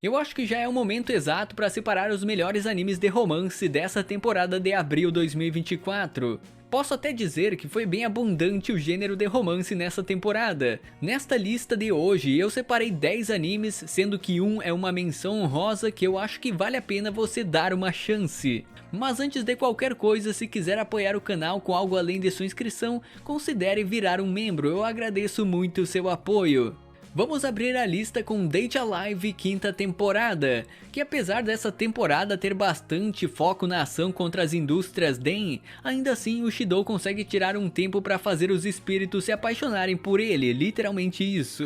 Eu acho que já é o momento exato para separar os melhores animes de romance dessa temporada de abril 2024. Posso até dizer que foi bem abundante o gênero de romance nessa temporada. Nesta lista de hoje eu separei 10 animes, sendo que um é uma menção honrosa que eu acho que vale a pena você dar uma chance. Mas antes de qualquer coisa, se quiser apoiar o canal com algo além de sua inscrição, considere virar um membro, eu agradeço muito o seu apoio. Vamos abrir a lista com Date a Live quinta temporada, que apesar dessa temporada ter bastante foco na ação contra as indústrias DEM, ainda assim o Shidou consegue tirar um tempo para fazer os espíritos se apaixonarem por ele, literalmente isso.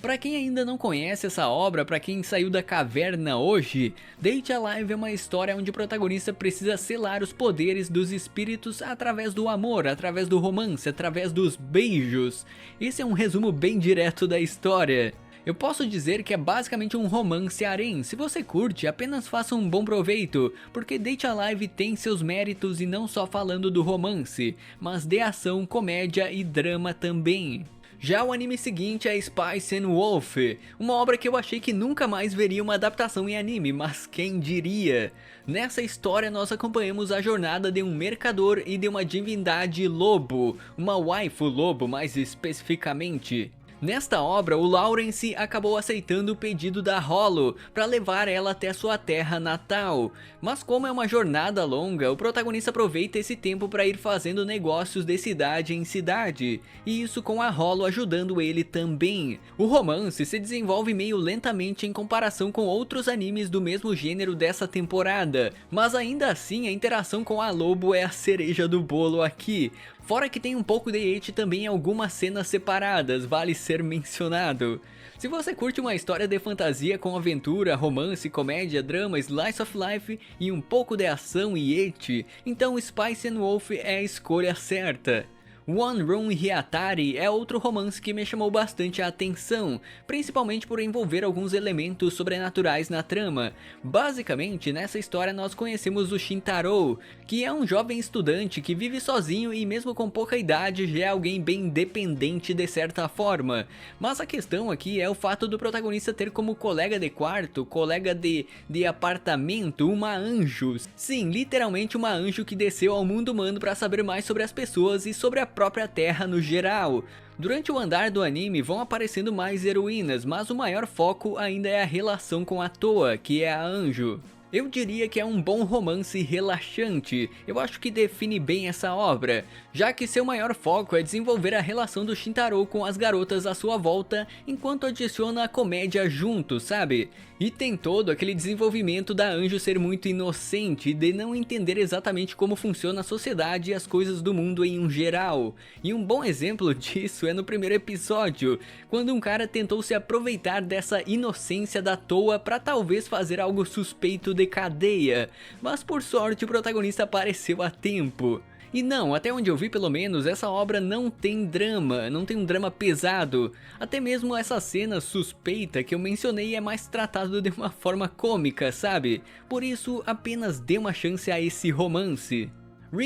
Pra quem ainda não conhece essa obra, pra quem saiu da caverna hoje, Date a Live é uma história onde o protagonista precisa selar os poderes dos espíritos através do amor, através do romance, através dos beijos. Esse é um resumo bem direto da história. Eu posso dizer que é basicamente um romance harém. Se você curte, apenas faça um bom proveito, porque Date a Live tem seus méritos e não só falando do romance, mas de ação, comédia e drama também. Já o anime seguinte é Spice and Wolf, uma obra que eu achei que nunca mais veria uma adaptação em anime, mas quem diria? Nessa história nós acompanhamos a jornada de um mercador e de uma divindade lobo, uma waifu lobo mais especificamente. Nesta obra, o Lawrence acabou aceitando o pedido da Hollow para levar ela até sua terra natal, mas como é uma jornada longa, o protagonista aproveita esse tempo para ir fazendo negócios de cidade em cidade, e isso com a Hollow ajudando ele também. O romance se desenvolve meio lentamente em comparação com outros animes do mesmo gênero dessa temporada, mas ainda assim a interação com a lobo é a cereja do bolo aqui. Fora que tem um pouco de ecchi também em algumas cenas separadas, vale ser mencionado. Se você curte uma história de fantasia com aventura, romance, comédia, drama, slice of life e um pouco de ação e ecchi, então Spice and Wolf é a escolha certa. One Room Hyatari é outro romance que me chamou bastante a atenção, principalmente por envolver alguns elementos sobrenaturais na trama. Basicamente, nessa história nós conhecemos o Shintaro, que é um jovem estudante que vive sozinho e mesmo com pouca idade já é alguém bem independente de certa forma. Mas a questão aqui é o fato do protagonista ter como colega de quarto, colega de apartamento, uma anjo. Sim, literalmente uma anjo que desceu ao mundo humano para saber mais sobre as pessoas e sobre a própria terra no geral. Durante o andar do anime vão aparecendo mais heroínas, mas o maior foco ainda é a relação com a Toa, que é a anjo. Eu diria que é um bom romance relaxante, eu acho que define bem essa obra, já que seu maior foco é desenvolver a relação do Shintaro com as garotas à sua volta, enquanto adiciona a comédia junto, sabe? E tem todo aquele desenvolvimento da anjo ser muito inocente e de não entender exatamente como funciona a sociedade e as coisas do mundo em um geral. E um bom exemplo disso é no primeiro episódio, quando um cara tentou se aproveitar dessa inocência da Toa pra talvez fazer algo suspeito de cadeia, mas por sorte o protagonista apareceu a tempo. E não, até onde eu vi pelo menos, essa obra não tem drama, não tem um drama pesado. Até mesmo essa cena suspeita que eu mencionei é mais tratado de uma forma cômica, sabe? Por isso, apenas dê uma chance a esse romance.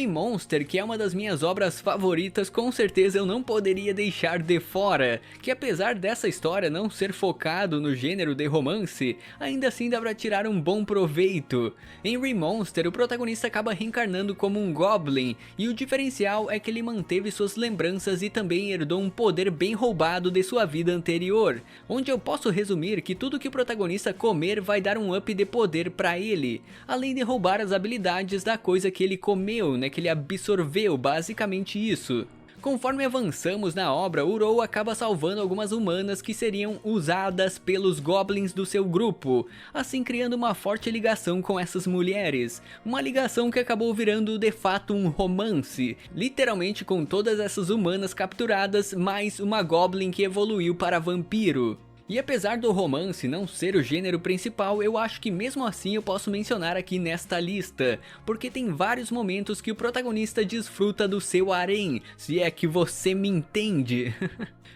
Monster, que é uma das minhas obras favoritas, com certeza eu não poderia deixar de fora, que apesar dessa história não ser focado no gênero de romance, ainda assim dá pra tirar um bom proveito. Em Monster, o protagonista acaba reencarnando como um Goblin, e o diferencial é que ele manteve suas lembranças e também herdou um poder bem roubado de sua vida anterior, onde eu posso resumir que tudo que o protagonista comer vai dar um up de poder pra ele, além de roubar as habilidades da coisa que ele comeu, que ele absorveu, basicamente isso. Conforme avançamos na obra, Uro acaba salvando algumas humanas que seriam usadas pelos goblins do seu grupo, assim criando uma forte ligação com essas mulheres, uma ligação que acabou virando de fato um romance, literalmente com todas essas humanas capturadas, mais uma goblin que evoluiu para vampiro. E apesar do romance não ser o gênero principal, eu acho que mesmo assim eu posso mencionar aqui nesta lista, porque tem vários momentos que o protagonista desfruta do seu harém, se é que você me entende.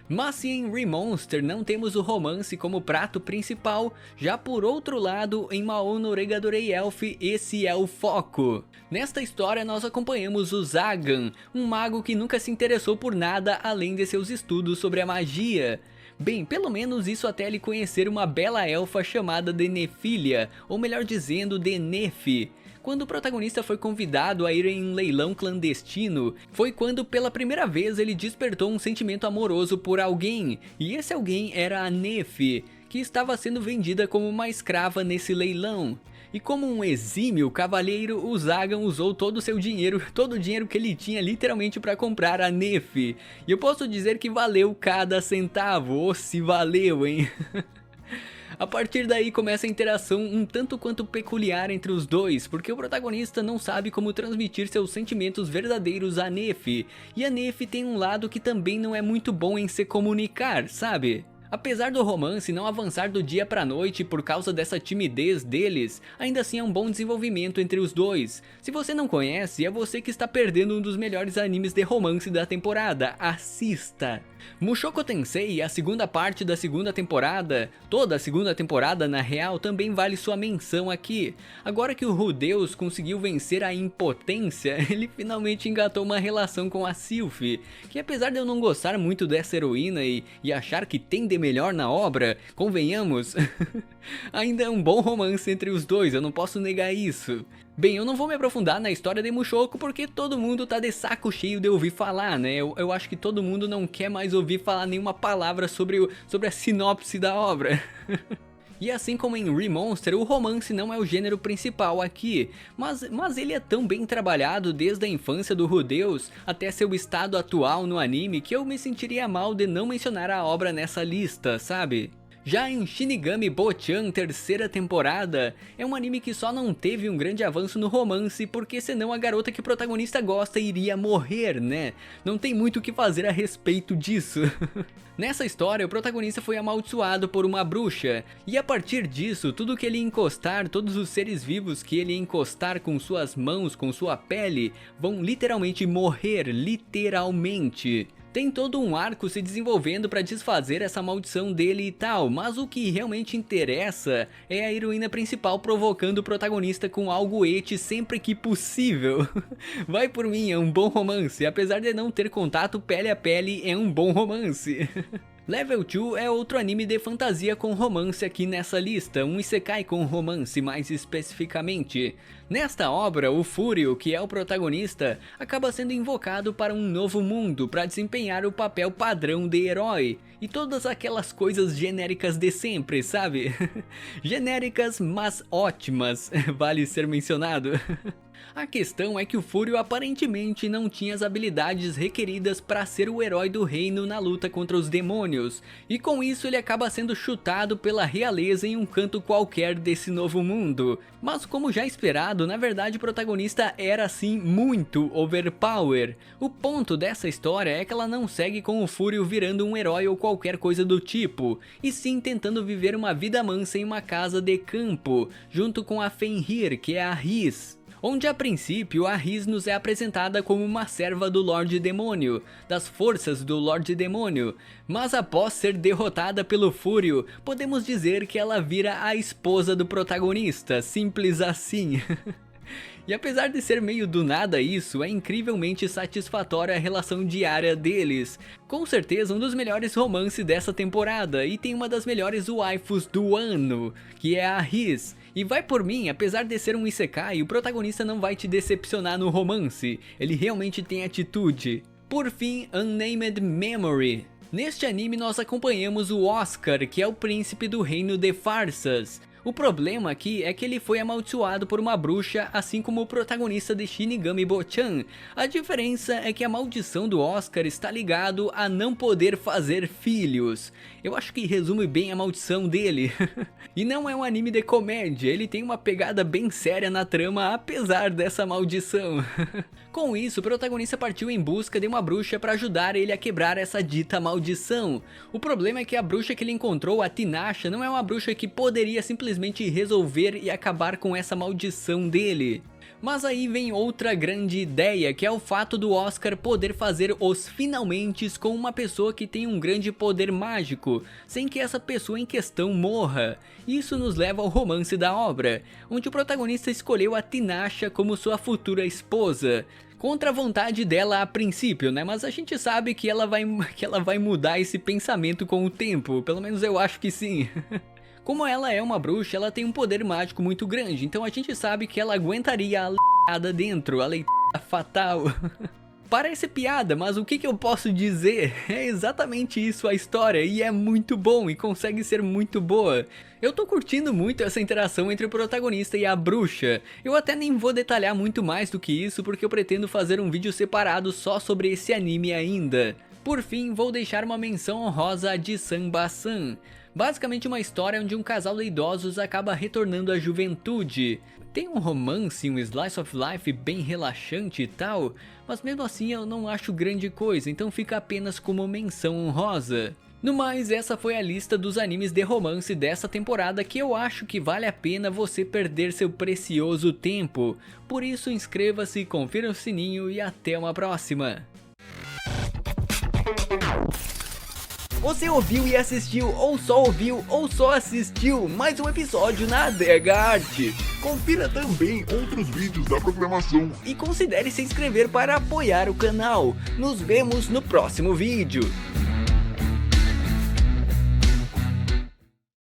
Mas se em Monster não temos o romance como prato principal, já por outro lado em Mao no Regadorei Elf esse é o foco. Nesta história nós acompanhamos o Zagan, um mago que nunca se interessou por nada além de seus estudos sobre a magia. Bem, pelo menos isso até ele conhecer uma bela elfa chamada Denephilia, ou melhor dizendo, Denephi. Quando o protagonista foi convidado a ir em um leilão clandestino, foi quando pela primeira vez ele despertou um sentimento amoroso por alguém, e esse alguém era a Nephi, que estava sendo vendida como uma escrava nesse leilão. E como um exímio cavalheiro, o Zagan usou todo o seu dinheiro, todo o dinheiro que ele tinha literalmente para comprar a Nephi. E eu posso dizer que valeu cada centavo, ou se valeu, hein? A partir daí começa a interação um tanto quanto peculiar entre os dois, porque o protagonista não sabe como transmitir seus sentimentos verdadeiros a Nephi, e a Nephi tem um lado que também não é muito bom em se comunicar, sabe? Apesar do romance não avançar do dia pra noite por causa dessa timidez deles, ainda assim é um bom desenvolvimento entre os dois. Se você não conhece, é você que está perdendo um dos melhores animes de romance da temporada, assista! Mushoku Tensei, a segunda parte da segunda temporada, toda a segunda temporada na real, também vale sua menção aqui. Agora que o Rudeus conseguiu vencer a impotência, ele finalmente engatou uma relação com a Sylph, que apesar de eu não gostar muito dessa heroína e achar que tem de melhor na obra, convenhamos, ainda é um bom romance entre os dois, eu não posso negar isso. Bem, eu não vou me aprofundar na história de Mushoku porque todo mundo tá de saco cheio de ouvir falar, né? Eu acho que todo mundo não quer mais ouvir falar nenhuma palavra sobre a sinopse da obra. E assim como em Remonster, o romance não é o gênero principal aqui, mas ele é tão bem trabalhado desde a infância do Rudeus até seu estado atual no anime que eu me sentiria mal de não mencionar a obra nessa lista, sabe? Já em Shinigami Bocchan terceira temporada, é um anime que só não teve um grande avanço no romance porque senão a garota que o protagonista gosta iria morrer, né? Não tem muito o que fazer a respeito disso. Nessa história, o protagonista foi amaldiçoado por uma bruxa, e a partir disso, tudo que ele encostar, todos os seres vivos que ele encostar com suas mãos, com sua pele, vão literalmente morrer, literalmente. Tem todo um arco se desenvolvendo para desfazer essa maldição dele e tal, mas o que realmente interessa é a heroína principal provocando o protagonista com algo ete sempre que possível. Vai por mim, é um bom romance, apesar de não ter contato pele a pele, é um bom romance. Level 2 é outro anime de fantasia com romance aqui nessa lista, um isekai com romance mais especificamente. Nesta obra, o Fúrio, que é o protagonista, acaba sendo invocado para um novo mundo para desempenhar o papel padrão de herói. E todas aquelas coisas genéricas de sempre, sabe? Genéricas, mas ótimas, vale ser mencionado. A questão é que o Fúrio aparentemente não tinha as habilidades requeridas para ser o herói do reino na luta contra os demônios, e com isso ele acaba sendo chutado pela realeza em um canto qualquer desse novo mundo. Mas como já esperado, na verdade o protagonista era sim muito overpower. O ponto dessa história é que ela não segue com o Fúrio virando um herói ou qualquer coisa do tipo, e sim tentando viver uma vida mansa em uma casa de campo, junto com a Fenrir, que é a Riz. Onde a princípio a Riz nos é apresentada como uma serva do Lorde Demônio, das forças do Lorde Demônio, mas após ser derrotada pelo Fúrio, podemos dizer que ela vira a esposa do protagonista, simples assim. E apesar de ser meio do nada isso, é incrivelmente satisfatória a relação diária deles. Com certeza um dos melhores romances dessa temporada e tem uma das melhores waifus do ano, que é a Riz. E vai por mim, apesar de ser um isekai, o protagonista não vai te decepcionar no romance, ele realmente tem atitude. Por fim, Unnamed Memory. Neste anime nós acompanhamos o Oscar, que é o príncipe do reino de Farsas. O problema aqui é que ele foi amaldiçoado por uma bruxa, assim como o protagonista de Shinigami Bocchan. A diferença é que a maldição do Oscar está ligado a não poder fazer filhos. Eu acho que resume bem a maldição dele. E não é um anime de comédia, ele tem uma pegada bem séria na trama apesar dessa maldição. Com isso, o protagonista partiu em busca de uma bruxa para ajudar ele a quebrar essa dita maldição. O problema é que a bruxa que ele encontrou, a Tinasha, não é uma bruxa que poderia simplesmente resolver e acabar com essa maldição dele. Mas aí vem outra grande ideia, que é o fato do Oscar poder fazer os finalmente com uma pessoa que tem um grande poder mágico, sem que essa pessoa em questão morra. Isso nos leva ao romance da obra, onde o protagonista escolheu a Tinashe como sua futura esposa. Contra a vontade dela a princípio, né? Mas a gente sabe que ela vai mudar esse pensamento com o tempo, pelo menos eu acho que sim. Como ela é uma bruxa, ela tem um poder mágico muito grande, então a gente sabe que ela aguentaria a leitada dentro, a leitada fatal. Parece piada, mas o que eu posso dizer? É exatamente isso a história, e é muito bom, e consegue ser muito boa. Eu tô curtindo muito essa interação entre o protagonista e a bruxa. Eu até nem vou detalhar muito mais do que isso, porque eu pretendo fazer um vídeo separado só sobre esse anime ainda. Por fim, vou deixar uma menção honrosa a Jisan-Basan. Basicamente uma história onde um casal de idosos acaba retornando à juventude. Tem um romance, um slice of life bem relaxante e tal, mas mesmo assim eu não acho grande coisa, então fica apenas como menção honrosa. No mais, essa foi a lista dos animes de romance dessa temporada que eu acho que vale a pena você perder seu precioso tempo. Por isso inscreva-se, confira o sininho e até uma próxima. Você ouviu e assistiu, ou só ouviu, ou só assistiu mais um episódio na Adega Arte. Confira também outros vídeos da programação. E considere se inscrever para apoiar o canal. Nos vemos no próximo vídeo.